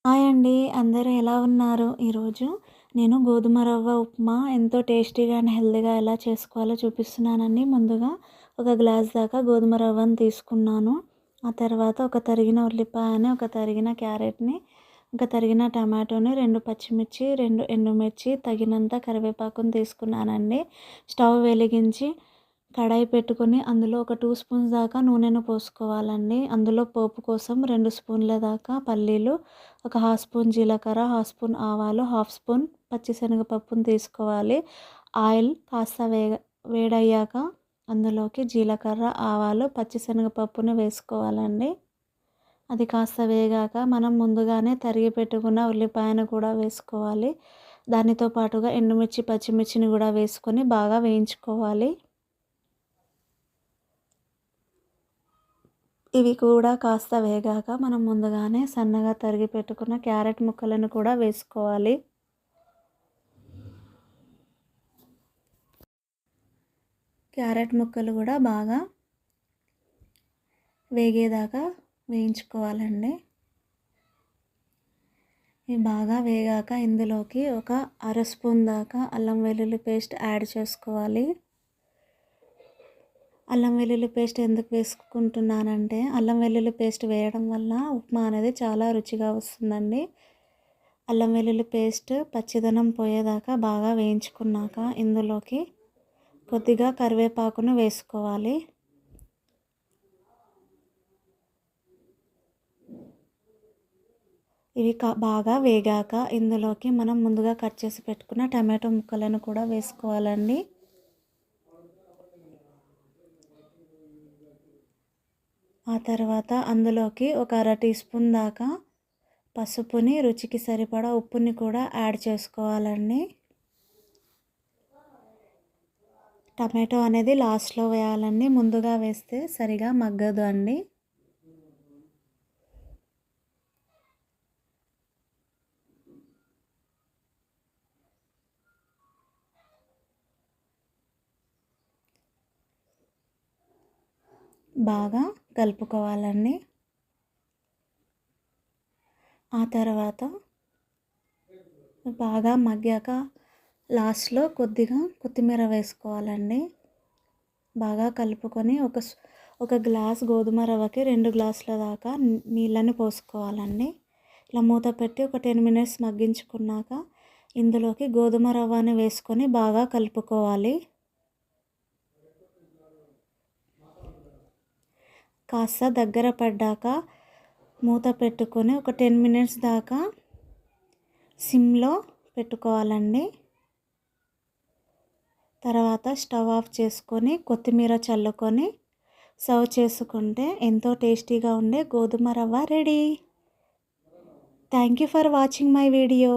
Hi అండి. అందరూ ఎలా ఉన్నారు? ఈరోజు నేను గోధుమ రవ్వ ఉప్మా ఎంతో టేస్టీగా అండ్ హెల్తీగా ఎలా చేసుకోవాలో చూపిస్తున్నానండి. ముందుగా ఒక గ్లాస్ దాకా గోధుమ రవ్వను తీసుకున్నాను. ఆ తర్వాత ఒక తరిగిన ఉల్లిపాయని, ఒక తరిగిన క్యారెట్‌ని, ఒక తరిగిన టమాటోని, 2 పచ్చిమిర్చి, 2 ఎండుమిర్చి, తగినంత కరివేపాకుని తీసుకున్నానండి. స్టవ్ వెలిగించి కడాయి పెట్టుకొని అందులో ఒక 2 స్పూన్స్ దాకా నూనెను పోసుకోవాలండి. అందులో పోపు కోసం 2 స్పూన్ల దాకా పల్లీలు, ఒక హాఫ్ స్పూన్ జీలకర్ర, హాఫ్ స్పూన్ ఆవాలు, హాఫ్ స్పూన్ పచ్చిశనగపప్పును తీసుకోవాలి. ఆయిల్ కాస్త వేడయ్యాక అందులోకి జీలకర్ర, ఆవాలు, పచ్చిశనగపప్పుని వేసుకోవాలండి. అది కాస్త వేగాక మనం ముందుగానే తరిగి పెట్టుకున్న ఉల్లిపాయను కూడా వేసుకోవాలి. దానితో పాటుగా ఎండుమిర్చి, పచ్చిమిర్చిని కూడా వేసుకొని బాగా వేయించుకోవాలి. ఇవి కూడా కాస్త వేగాక మనం ముందుగానే సన్నగా తరిగి పెట్టుకున్న క్యారెట్ ముక్కలను కూడా వేసుకోవాలి. క్యారెట్ ముక్కలు కూడా బాగా వేగేదాకా వేయించుకోవాలండి. ఇవి బాగా వేగాక ఇందులోకి ఒక అర స్పూన్ దాకా అల్లం వెల్లుల్లి పేస్ట్ యాడ్ చేసుకోవాలి. అల్లం వెల్లుల్లి పేస్ట్ ఎందుకు వేసుకుంటున్నానంటే అల్లం వెల్లుల్లి పేస్ట్ వేయడం వల్ల ఉప్మా అనేది చాలా రుచిగా వస్తుందండి. అల్లం వెల్లుల్లి పేస్ట్ పచ్చిదనం పోయేదాకా బాగా వేయించుకున్నాక ఇందులోకి కొద్దిగా కరివేపాకును వేసుకోవాలి. ఇవి బాగా వేగాక ఇందులోకి మనం ముందుగా కట్ చేసి పెట్టుకున్న టమాటో ముక్కలను కూడా వేసుకోవాలండి. ఆ తర్వాత అందులోకి ఒక అర టీ స్పూన్ దాకా పసుపుని, రుచికి సరిపడా ఉప్పుని కూడా యాడ్ చేసుకోవాలండి. టమాటో అనేది లాస్ట్లో వేయాలండి. ముందుగా వేస్తే సరిగా మగ్గదు అండి. బాగా కలుపుకోవాలండి. ఆ తర్వాత బాగా మగ్గాక లాస్ట్లో కొద్దిగా కొత్తిమీర వేసుకోవాలండి. బాగా కలుపుకొని ఒక గ్లాస్ గోధుమ రవ్వకి 2 గ్లాసుల దాకా నీళ్ళని పోసుకోవాలండి. ఇలా మూత పెట్టి ఒక 10 మినిట్స్ మగ్గించుకున్నాక ఇందులోకి గోధుమ రవ్వని వేసుకొని బాగా కలుపుకోవాలి. కాస్త దగ్గర పడ్డాక మూత పెట్టుకొని ఒక 10 మినిట్స్ దాకా సిమ్లో పెట్టుకోవాలండి. తర్వాత స్టవ్ ఆఫ్ చేసుకొని కొత్తిమీర చల్లుకొని సర్వ్ చేసుకుంటే ఎంతో టేస్టీగా ఉండే గోధుమ రవ్వ ready. Thank you for watching my video.